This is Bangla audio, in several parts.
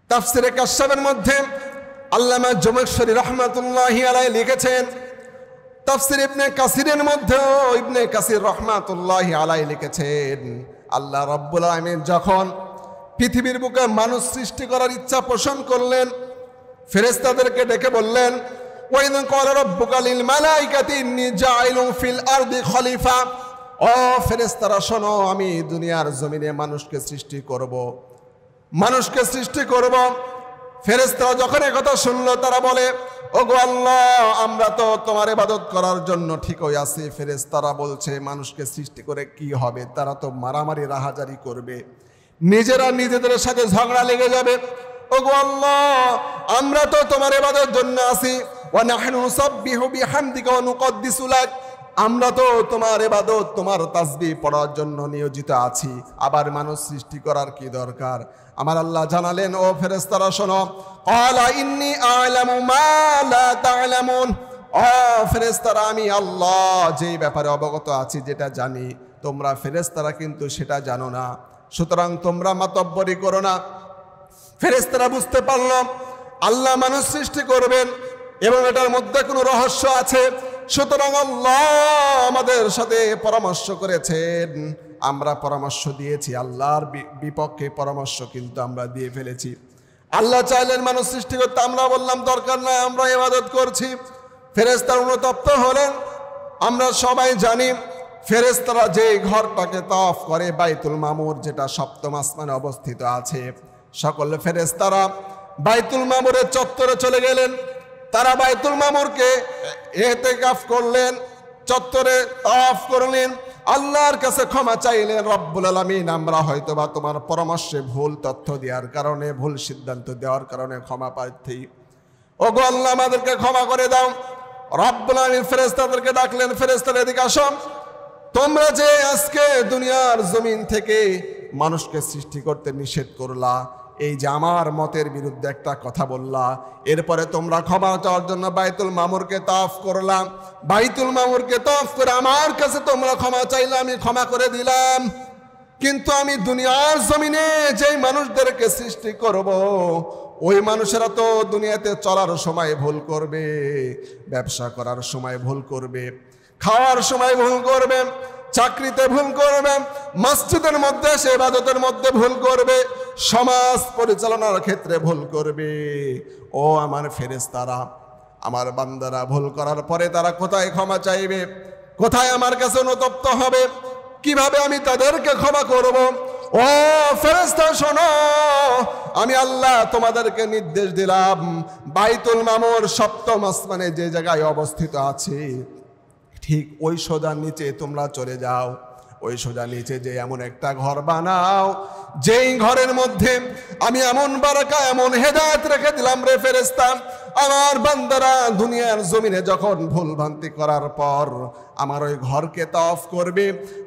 তাফসিরে কাশফের মধ্যে আল্লামা জমশেরি রহমাতুল্লাহি আলাইহি লিখেছেন, তাফসির ইবনে কাসিরের মধ্যেও ইবনে কাসির রহমাতুল্লাহি আলাইহি লিখেছেন, আল্লাহ রাব্বুল আলামিন যখন পৃথিবীর বুকে মানুষ সৃষ্টি করার ইচ্ছা পোষণ করলেন, ফেরেশতাদেরকে ডেকে বললেন, ওয়াইদ ক্বালা রাব্বুকা লিল মালাইকাতি ইন্নী জাইলুন ফিল আরদি খলিফা। ও ফেরেশতারা শোনো, আমি দুনিয়ার জমিনে মানুষকে সৃষ্টি করব। ফেরেশতারা যখন একথা শুনলো, তারা বলে, ওগো আল্লাহ, আমরা তো তোমার ইবাদত করার জন্য ঠিকই আছি। ফেরেশতারা বলছে, মানুষকে সৃষ্টি করে কি হবে? তারা তো মারামারি রাহাজারি করবে, নিজেরা নিজেদের সাথে ঝগড়া লেগে যাবে। ওগো আল্লাহ, আমরা তো তোমার ইবাদতের জন্য আছি। ওয়া নাহনু নুসাব্বিহু বিহামদিকা ওয়া নুকদ্দিসু লাক, আমরা তো তোমার ইবাদত, তোমার তাসবিহ পড়ার জন্য নিয়োজিত আছি, আবার মানুষ সৃষ্টি করার কি দরকার? আমার আল্লাহ জানালেন, ও ফেরেশতারা শোনো, ক্বালা ইন্নী আ'লামু মা লা তা'লামুন। ও ফেরেশতারা, আমি আল্লাহ যেই ব্যাপারে অবগত আছি, যেটা জানি, তোমরা ফেরেশতারা কিন্তু সেটা জানো না, সুতরাং তোমরা মাতব্বরি করো না। ফেরেশতারা বুঝতে পারল আল্লাহ মানুষ সৃষ্টি করবেন এবং এটার মধ্যে কোনো রহস্য আছে, সুতরাং আল্লাহ আমাদের সাথে পরামর্শ করেছেন, আমরা পরামর্শ দিয়েছি, আল্লাহর বিপক্ষে পরামর্শ কিন্তু আমরা দিয়ে ফেলেছি। আল্লাহ চাইলেন মানুষ সৃষ্টি করতে, আমরা বললাম দরকার নাই, আমরা ইবাদত করছি। ফেরেশতারা অনুতপ্ত হলেন। আমরা সবাই জানি ফেরেশতারা যে ঘরটাকে তাওয়াফ করে, বাইতুল মামুর, যেটা সপ্তম আসমানে অবস্থিত আছে, সকল ফেরেশতারা বাইতুল মামুরের চত্বরে চলে গেলেন। তারা বাইতুল মামুরকে ইতিকাফ করলেন, চত্বরে তাওয়াফ করলেন, আল্লাহর কাছে ক্ষমা চাইলেন, রব্বুল আলামিন, আমরা হয়তোবা তোমার পরামর্শে ভুল তথ্য দেওয়ার কারণে, ভুল সিদ্ধান্ত দেওয়ার কারণে ক্ষমা প্রার্থী। ওগো আল্লাহ, আমাদেরকে ক্ষমা করে দাও। রব্বুল আলামিন ফেরেশতাদেরকে ডাকলেন, ফেরেশতারা এদিকে আসো, তোমরা যে আজকে দুনিয়ার জমিন থেকে মানুষকে সৃষ্টি করতে নিষেধ করলা, এই যে আমার মতের বিরুদ্ধে একটা কথা বললা, এরপরে তোমরা ক্ষমা চাওয়ার জন্য বাইতুল মামুরকে তাওয়াফ করলাম, বাইতুল মামুরকে তাওয়াফ করে আমার কাছে তোমরা ক্ষমা চাইলে আমি ক্ষমা করে দিলাম। কিন্তু আমি দুনিয়ার জমিনে যেই মানুষদেরকে সৃষ্টি করব, ওই মানুষেরা তো দুনিয়াতে চলার সময় ভুল করবে, ব্যবসা করার সময় ভুল করবে, খাওয়ার সময় ভুল করবে, চাকরিতে ভুল করবে, মসজিদের মধ্যে সে ইবাদতের মধ্যে ভুল করবে, সমাজ পরিচালনার ক্ষেত্রে ভুল করবে। ও আমার ফেরেশতারা, আমার বান্দারা ভুল করার পরে তারা কোথায় ক্ষমা চাইবে? কোথায় আমার কাছে অনুতপ্ত হবে? কিভাবে আমি তাদেরকে ক্ষমা করব? ও ফেরেশতা শোনো, আমি আল্লাহ তোমাদেরকে নির্দেশ দিলাম, বাইতুল মামুর সপ্তম আসমানে যে জায়গায় অবস্থিত আছে, ঠিক ওই সোজার নিচে তোমরা চলে যাও। ওই সোজা নিচে যে এমন একটা ঘর বানাও, যেই ঘরের মধ্যে আমি এমন বারাকা, এমন হেদায়েত রেখে দিলাম রে ফেরেশতা, আমার বান্দারা দুনিয়ার জমিনে যখন ভুল ভ্রান্তি করার পর আমার ওই ঘরকে তাওয়াফ করবে,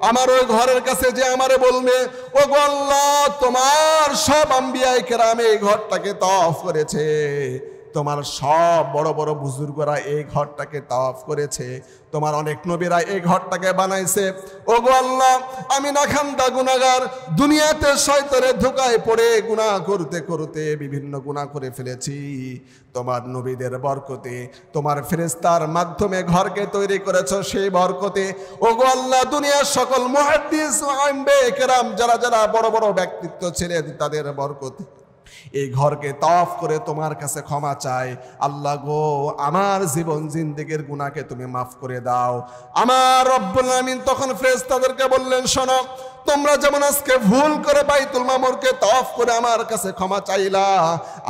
আমার ওই ঘরের কাছে যে আমারে বলবে, ও গো আল্লাহ, তোমার সব আম্বিয়ায়ে কেরাম এই ঘরটাকে তাওয়াফ করেছে, তোমার সব বড় বড় বুজুর্গরা এই ঘরটাকে তাওয়াফ করেছে, তোমার অনেক নবীরা এই ঘরটাকে বানাইছে। ওগো আল্লাহ, আমি নাখান্দা গুনাহগার, দুনিয়াতে শয়তানের ধোঁকায় পড়ে গুনাহ করতে করতে বিভিন্ন গুনাহ করে ফেলেছি। তোমার নবীদের বরকতে, তোমার ফেরেশতার মাধ্যমে ঘরকে তৈরি করেছো, সেই বরকতে ওগো আল্লাহ, দুনিয়ার সকল মুহাদ্দিস আইম্বে কেরাম যারা যারা বড় বড় ব্যক্তিত্ব ছিলেন, তাদের বরকতে এই ঘরকে তাওয়াফ করে তোমার কাছে ক্ষমা চাই। আল্লাহ গো, আমার জীবন জিন্দেগির গুনাহকে তুমি মাফ করে দাও। আমার রব্বুল আমিন তখন ফেরেশতাদেরকে বললেন, শোনো, তোমরা যেমন আজকে ভুল করে বাইতুল মামুরকে তাওয়াফ করে আমার কাছে ক্ষমা চাইলা,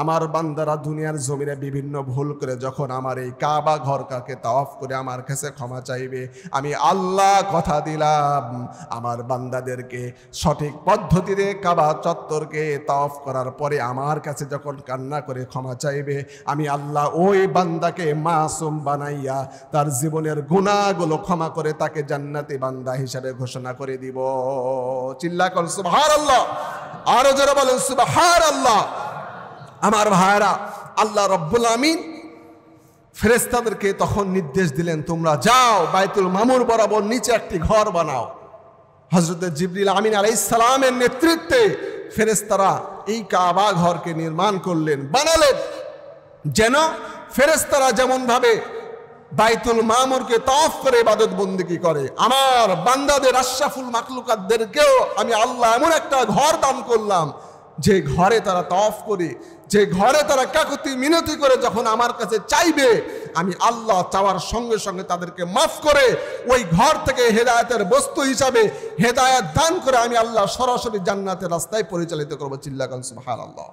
আমার বান্দারা দুনিয়ার জমিনে বিভিন্ন ভুল করে যখন আমার এই কাবা ঘরটাকে তাওয়াফ করে আমার কাছে ক্ষমা চাইবে, আমি আল্লাহ কথা দিলাম, আমার বান্দাদেরকে সঠিক পদ্ধতিতে কাবা চত্বরকে তাওয়াফ করার পরে আমার কাছে যখন কান্না করে ক্ষমা চাইবে, আমি আল্লাহ ওই বান্দাকে মাসুম বানাইয়া তার জীবনের গুনাহগুলো ক্ষমা করে তাকে জান্নাতি বান্দা হিসেবে ঘোষণা করে দিব। চিল্লা কর সুবহানাল্লাহ, আরো যারা বলেন সুবহানাল্লাহ। আমার ভাইরা, আল্লাহ রাব্বুল আমিন ফেরেশতাদেরকে তখন নির্দেশ দিলেন, তোমরা যাও বাইতুল মামুর বরাবর নিচে একটি ঘর বানাও। হযরত জিবরিল আমিন আলাইহিস সালামের নেতৃত্বে ফেরেশতারা এই কাবা ঘরকে নির্মাণ করলেন, বানালেন, যেন ফেরেশতারা যেমন ভাবে বাইতুল মামুরকে তাওয়াফ করে ইবাদত বন্দেগী করে, আমার বান্দাদের আশরাফুল মাখলুকাতদেরকেও আমি আল্লাহ এমন একটা ঘর দান করলাম যে ঘরে তারা তাওয়াফ করে, যে ঘরে তারা কাকুতি মিনতি করে যখন আমার কাছে চাইবে, আমি আল্লাহ চাওয়ার সঙ্গে সঙ্গে তাদেরকে মাফ করে ওই ঘর থেকে হেদায়েতের বস্তু হিসাবে হেদায়েত দান করে আমি আল্লাহ সরাসরি জান্নাতের রাস্তায় পরিচালিত করবো। চিল্লাকান সুবহানাল্লাহ।